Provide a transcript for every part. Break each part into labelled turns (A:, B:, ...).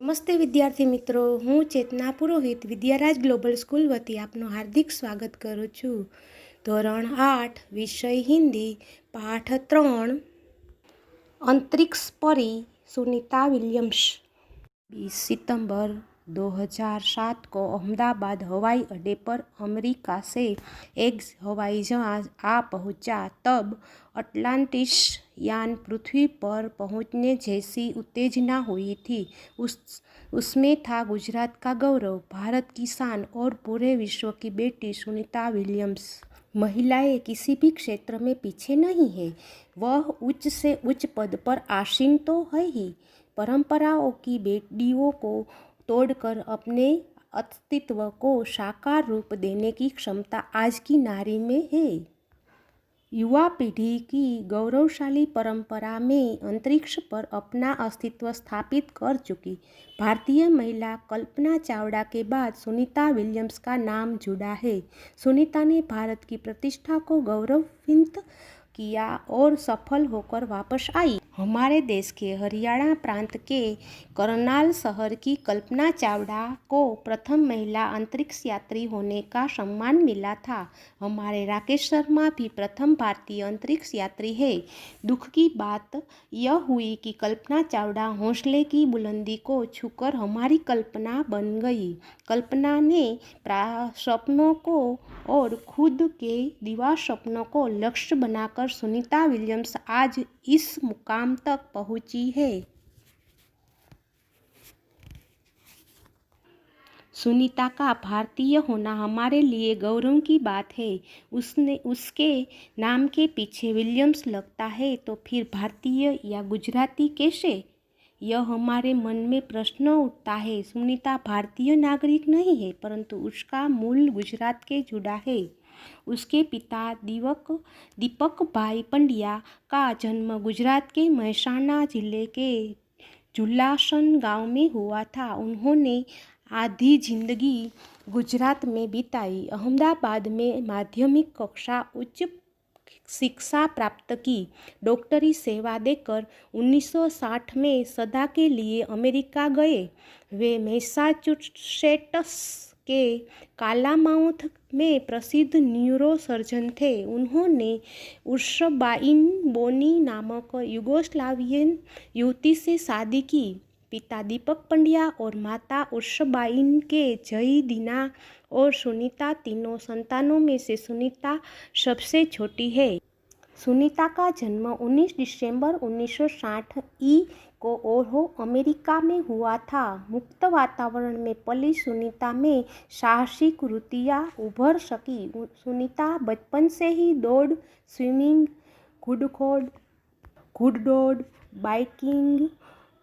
A: નમસ્તે વિદ્યાર્થી મિત્રો, હું ચેતના પુરોહિત વિદ્યારાજ ગ્લોબલ સ્કૂલ વતી આપનું હાર્દિક સ્વાગત કરું છું. ધોરણ 8 વિષય હિન્દી, પાઠ 3 अंतरिक्ष परी सुनीता विलियम्स। 20 सितंबर 2007 को अहमदाबाद हवाई अड्डे पर अमेरिका से एक हवाई जहाज आ पहुंचा। तब अटलांटिस यान पृथ्वी पर पहुंचने जैसी उत्तेजना हुई थी। उसमें था गुजरात का गौरव, भारत की शान और पूरे विश्व की बेटी सुनीता विलियम्स। महिलाएं किसी भी क्षेत्र में पीछे नहीं है, वह उच्च से उच्च पद पर आसीन तो है ही, परंपराओं की बेड़ियों को तोड़कर अपने अस्तित्व को साकार रूप देने की क्षमता आज की नारी में है। युवा पीढ़ी की गौरवशाली परंपरा में अंतरिक्ष पर अपना अस्तित्व स्थापित कर चुकी भारतीय महिला कल्पना चावड़ा के बाद सुनीता विलियम्स का नाम जुड़ा है। सुनीता ने भारत की प्रतिष्ठा को गौरवान्वित किया और सफल होकर वापस आई। हमारे देश के हरियाणा प्रांत के करनाल शहर की कल्पना चावड़ा को प्रथम महिला अंतरिक्ष यात्री होने का सम्मान मिला था। हमारे राकेश शर्मा भी प्रथम भारतीय अंतरिक्ष यात्री है। दुख की बात यह हुई कि कल्पना चावड़ा हौसले की बुलंदी को छूकर हमारी कल्पना बन गई। कल्पना ने सपनों को और खुद के दीवार सपनों को लक्ष्य बनाकर सुनीता विलियम्स आज इस मुकाम तक पहुंची है। सुनीता का भारतीय होना हमारे लिए गौरव की बात है। उसके नाम के पीछे विलियम्स लगता है तो फिर भारतीय या गुजराती कैसे? यह हमारे मन में प्रश्न उठता है। सुनीता भारतीय नागरिक नहीं है, परंतु उसका मूल गुजरात के जुड़ा है। उसके पिता दीपक भाई पंड्या का जन्म गुजरात के महसाणा जिले के जुलासन गांव में हुआ था। उन्होंने आधी जिंदगी गुजरात में बिताई। अहमदाबाद में माध्यमिक कक्षा उच्च शिक्षा प्राप्त की। डॉक्टरी सेवा देकर 1960 में सदा के लिए अमेरिका गए। वे मैसाचुसेट्स के कालामाउथ में प्रसिद्ध न्यूरो सर्जन थे। उन्होंने उर्सबाइन बोनी नामक युगोस्लावियन युवती से शादी की। पिता दीपक पंड्या और माता उर्सबाइन के जय, दीना और सुनीता तीनों संतानों में से सुनीता सबसे छोटी है। सुनीता का जन्म 19 दिसंबर 1960 को ओहो अमेरिका में हुआ था। मुक्त वातावरण में पली सुनीता में साहसिक वृत्तियाँ उभर सकी। सुनीता बचपन से ही दौड़, स्विमिंग, घुड़दौड़, बाइकिंग,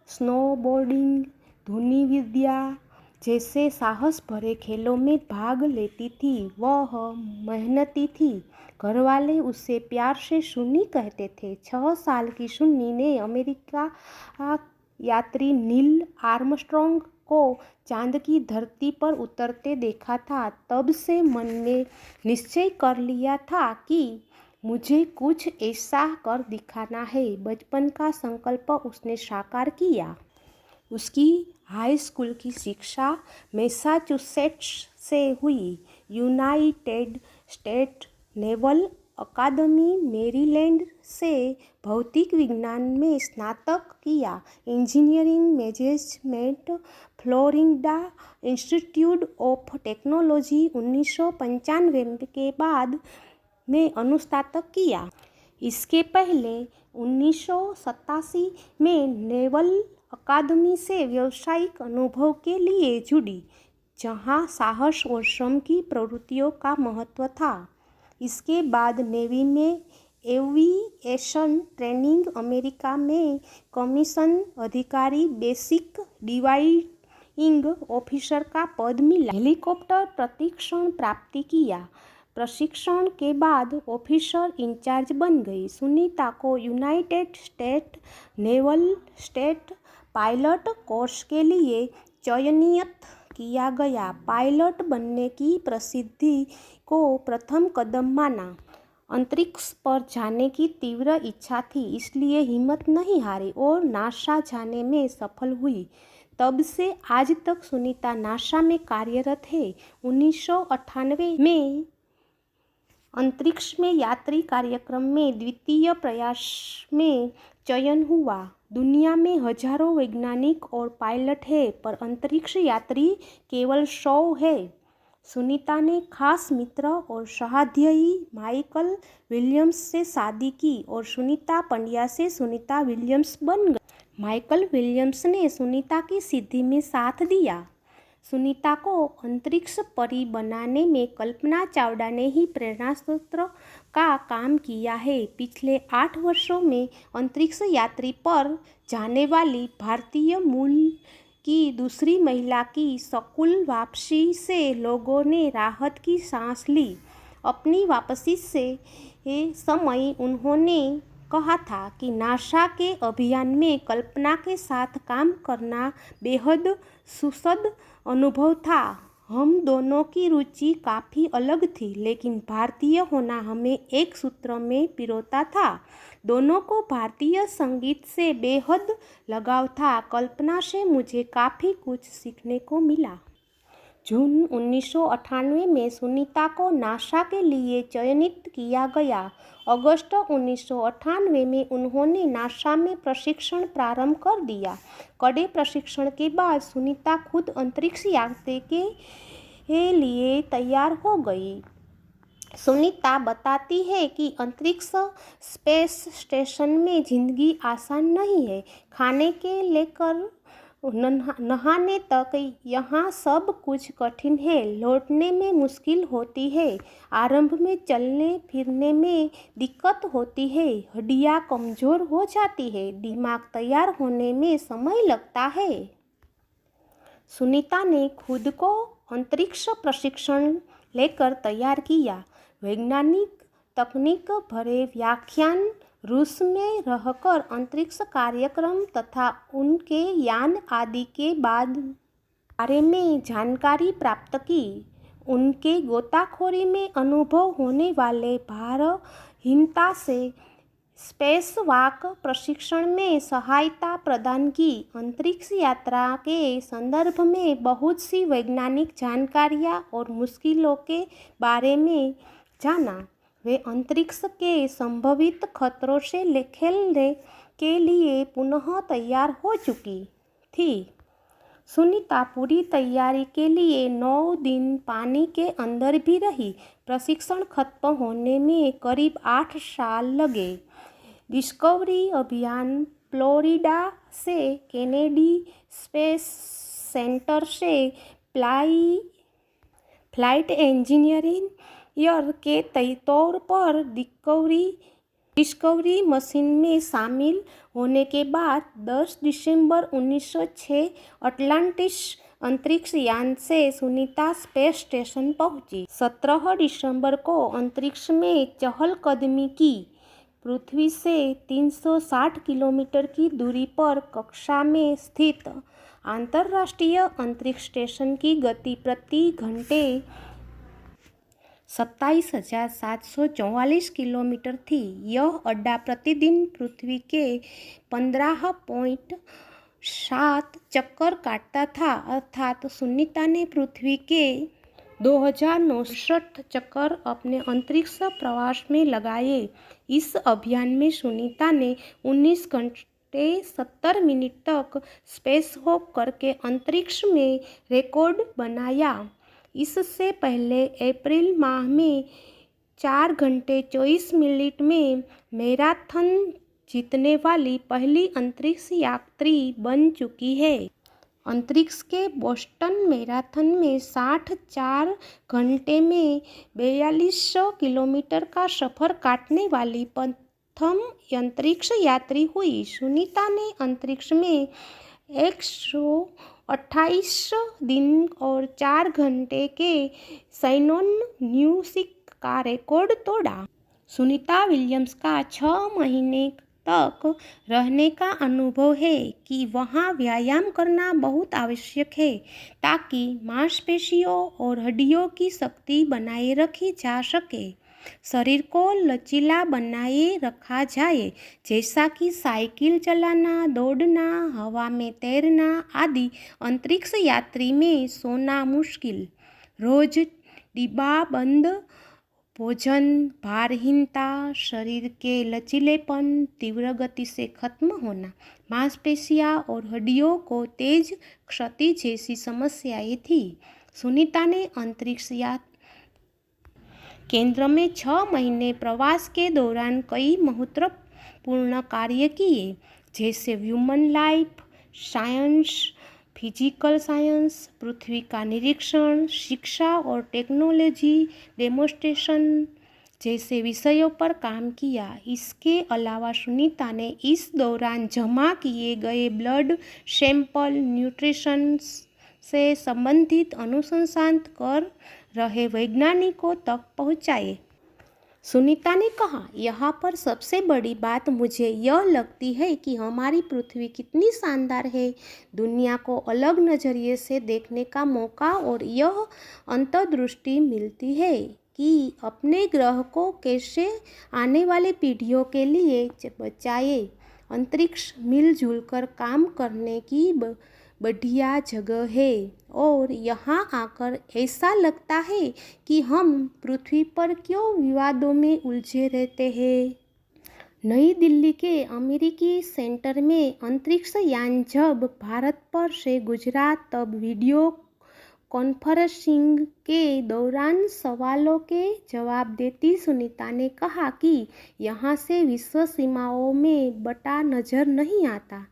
A: स्नोबोर्डिंग, धनुर्विद्या विद्या जैसे साहस भरे खेलों में भाग लेती थी। वह मेहनती थी। घरवाले उसे प्यार से सुन्नी कहते थे। 6 साल की सुन्नी ने अमेरिका यात्री नील आर्मस्ट्रॉन्ग को चांद की धरती पर उतरते देखा था। तब से मन में निश्चय कर लिया था कि मुझे कुछ ऐसा कर दिखाना है। बचपन का संकल्प उसने साकार किया। उसकी हाई स्कूल की शिक्षा मैसाचुसेट्स से हुई। यूनाइटेड स्टेट नेवल अकादमी मैरीलैंड से भौतिक विज्ञान में स्नातक किया। Engineering management Florida institute of technology 1995 के बाद में अनुस्नातक किया। इसके पहले 1987 में नेवल अकादमी से व्यावसायिक अनुभव के लिए जुड़ी, जहां साहस और श्रम की प्रवृत्तियों का महत्व था। इसके बाद नेवी में एविएशन ट्रेनिंग, अमेरिका में कमीशन अधिकारी, बेसिक डिवाइडिंग ऑफिसर का पद मिला। हेलीकॉप्टर प्रशिक्षण प्राप्त किया। प्रशिक्षण के बाद ऑफिसर इंचार्ज बन गई। सुनीता को United state naval state pilot course के लिए चयनित किया गया। पायलट बनने की प्रसिद्धि को प्रथम कदम माना। अंतरिक्ष पर जाने की तीव्र इच्छा थी, इसलिए हिम्मत नहीं हारी और नासा जाने में सफल हुई। तब से आज तक सुनीता नासा में कार्यरत है। 1998 में अंतरिक्ष में यात्री कार्यक्रम में द्वितीय प्रयास में चयन हुआ। दुनिया में हजारों वैज्ञानिक और पायलट हैं, पर अंतरिक्ष यात्री केवल 100 है। सुनीता ने खास मित्र और सहाध्यायी माइकल विलियम्स से शादी की और सुनीता पंड्या से सुनीता विलियम्स बन गई। माइकल विलियम्स ने सुनीता की सिद्धि में साथ दिया। सुनीता को अंतरिक्ष परी बनाने में कल्पना चावला ने ही प्रेरणा स्रोत का काम किया है। पिछले 8 वर्षों में अंतरिक्ष यात्री पर जाने वाली भारतीय मूल की दूसरी महिला की सकुल वापसी से लोगों ने राहत की सांस ली। अपनी वापसी से समय उन्होंने कहा था कि नासा के अभियान में कल्पना के साथ काम करना बेहद सुखद अनुभव था। हम दोनों की रुचि काफ़ी अलग थी, लेकिन भारतीय होना हमें एक सूत्र में पिरोता था। दोनों को भारतीय संगीत से बेहद लगाव था। कल्पना से मुझे काफ़ी कुछ सीखने को मिला। जून 1998 में सुनीता को नासा के लिए चयनित किया गया। अगस्त 1998 में उन्होंने नासा में प्रशिक्षण प्रारंभ कर दिया। कड़े प्रशिक्षण के बाद सुनीता खुद अंतरिक्ष यात्रा के लिए तैयार हो गई। सुनीता बताती है कि अंतरिक्ष स्पेस स्टेशन में जिंदगी आसान नहीं है। खाने के लेकर नहाने तक यहाँ सब कुछ कठिन है। लौटने में मुश्किल होती है। आरंभ में चलने फिरने में दिक्कत होती है। हड्डियाँ कमज़ोर हो जाती है। दिमाग तैयार होने में समय लगता है। सुनीता ने खुद को अंतरिक्ष प्रशिक्षण लेकर तैयार किया। वैज्ञानिक तकनीक भरे व्याख्यान, रूस में रहकर अंतरिक्ष कार्यक्रम तथा उनके यान आदि के बारे में जानकारी प्राप्त की। उनके गोताखोरी में अनुभव होने वाले भारहीनता से स्पेस वॉक प्रशिक्षण में सहायता प्रदान की। अंतरिक्ष यात्रा के संदर्भ में बहुत सी वैज्ञानिक जानकारियाँ और मुश्किलों के बारे में जाना। वे अंतरिक्ष के संभावित खतरों से खेलने के लिए पुनः तैयार हो चुकी थी। सुनीता पूरी तैयारी के लिए 9 दिन पानी के अंदर भी रही। प्रशिक्षण खत्म होने में करीब 8 साल लगे। डिस्कवरी अभियान फ्लोरिडा से केनेडी स्पेस सेंटर से फ्लाइट इंजीनियरिंग के तौर पर डिस्कवरी मिशन में शामिल होने के बाद 10 दिसंबर 1906 अटलांटिस अंतरिक्ष यान से सुनीता स्पेस स्टेशन पहुंची। 17 दिसंबर को अंतरिक्ष में चहलकदमी की। पृथ्वी से 360 किलोमीटर की दूरी पर कक्षा में स्थित अंतर्राष्ट्रीय अंतरिक्ष स्टेशन की गति प्रति घंटे 27,744 किलोमीटर थी। यह अड्डा प्रतिदिन पृथ्वी के 15.7 चक्कर काटता था, अर्थात सुनीता ने पृथ्वी के 2069 चक्कर अपने अंतरिक्ष प्रवास में लगाए। इस अभियान में सुनीता ने 19 घंटे 70 मिनट तक स्पेस हॉप करके अंतरिक्ष में रिकॉर्ड बनाया। इससे पहले अप्रैल माह में 4 घंटे 24 मिनट में मैराथन जीतने वाली पहली अंतरिक्ष यात्री बन चुकी है। अंतरिक्ष के बोस्टन मैराथन में 4 घंटे में 4200 किलोमीटर का सफ़र काटने वाली प्रथम अंतरिक्ष यात्री हुई। सुनीता ने अंतरिक्ष में 128 दिन और 4 घंटे के न्यूसिक का रिकॉर्ड तोड़ा। सुनीता विलियम्स का 6 महीने तक रहने का अनुभव है कि वहाँ व्यायाम करना बहुत आवश्यक है ताकि मांसपेशियों और हड्डियों की शक्ति बनाए रखी जा सके। शरीर को लचीला बनाए रखा जाए, जैसा कि साइकिल चलाना, दौड़ना, हवा में तैरना आदि। अंतरिक्ष यात्री में सोना मुश्किल। रोज डिब्बाबंद भोजन, भारहीनता, शरीर के लचीलेपन, तीव्र गति से खत्म होना, मांसपेशियां और हड्डियों को तेज क्षति जैसी समस्याएं थी। सुनीता ने अंतरिक्ष केंद्र में 6 महीने प्रवास के दौरान कई महत्वपूर्ण कार्य किए, जैसे human life science, physical science, पृथ्वी का निरीक्षण, शिक्षा और टेक्नोलॉजी डेमोन्स्ट्रेशन जैसे विषयों पर काम किया। इसके अलावा सुनीता ने इस दौरान जमा किए गए ब्लड सैंपल न्यूट्रिशन से संबंधित अनुसंधान कर रहे वैज्ञानिकों तक पहुंचाए। सुनीता ने कहा, यहाँ पर सबसे बड़ी बात मुझे यह लगती है कि हमारी पृथ्वी कितनी शानदार है। दुनिया को अलग नज़रिए से देखने का मौका और यह अंतर्दृष्टि मिलती है कि अपने ग्रह को कैसे आने वाली पीढ़ियों के लिए बचाए। अंतरिक्ष मिलजुल कर काम करने की बढ़िया जगह है और यहाँ आकर ऐसा लगता है कि हम पृथ्वी पर क्यों विवादों में उलझे रहते हैं। नई दिल्ली के अमेरिकी सेंटर में अंतरिक्ष यान जब भारत पर से गुजरा तब वीडियो कॉन्फ्रेंसिंग के दौरान सवालों के जवाब देती सुनीता ने कहा कि यहाँ से विश्व सीमाओं में बटा नजर नहीं आता।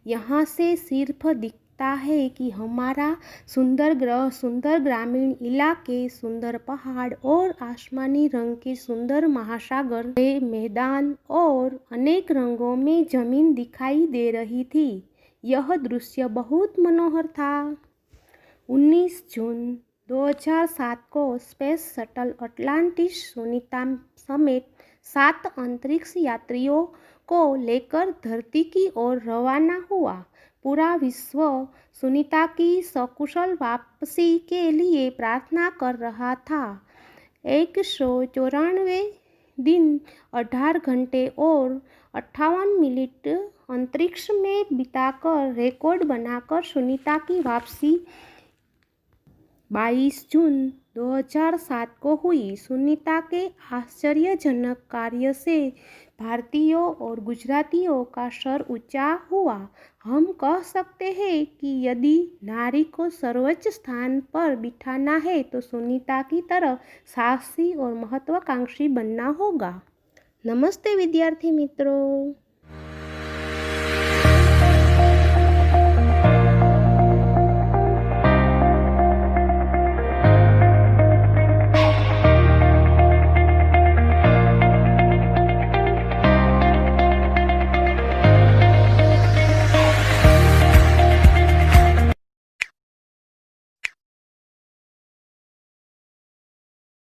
A: यहाँ से सिर्फ दिखता है कि हमारा सुंदर ग्रह, सुंदर ग्रामीण इलाके, सुंदर पहाड़ और आसमानी रंग के सुंदर महासागर के मैदान और अनेक रंगों में जमीन दिखाई दे रही थी। यह दृश्य बहुत मनोहर था। 19 जून 2007 को स्पेस शटल अटलांटिस सुनीता समेत 7 अंतरिक्ष यात्रियों को लेकर धरती की ओर रवाना हुआ। पूरा विश्व सुनीता की सकुशल वापसी के लिए प्रार्थना कर रहा था। 194 दिन, 18 घंटे और 58 मिनट अंतरिक्ष में बिताकर रिकॉर्ड बनाकर सुनीता की वापसी 22 जून 2007 को हुई। सुनीता के आश्चर्यजनक कार्य से भारतीयों और गुजरातियों का सर ऊंचा हुआ। हम कह सकते हैं कि यदि नारी को सर्वोच्च स्थान पर बिठाना है तो सुनीता की तरह साहसी और महत्वाकांक्षी बनना होगा। नमस्ते विद्यार्थी मित्रों।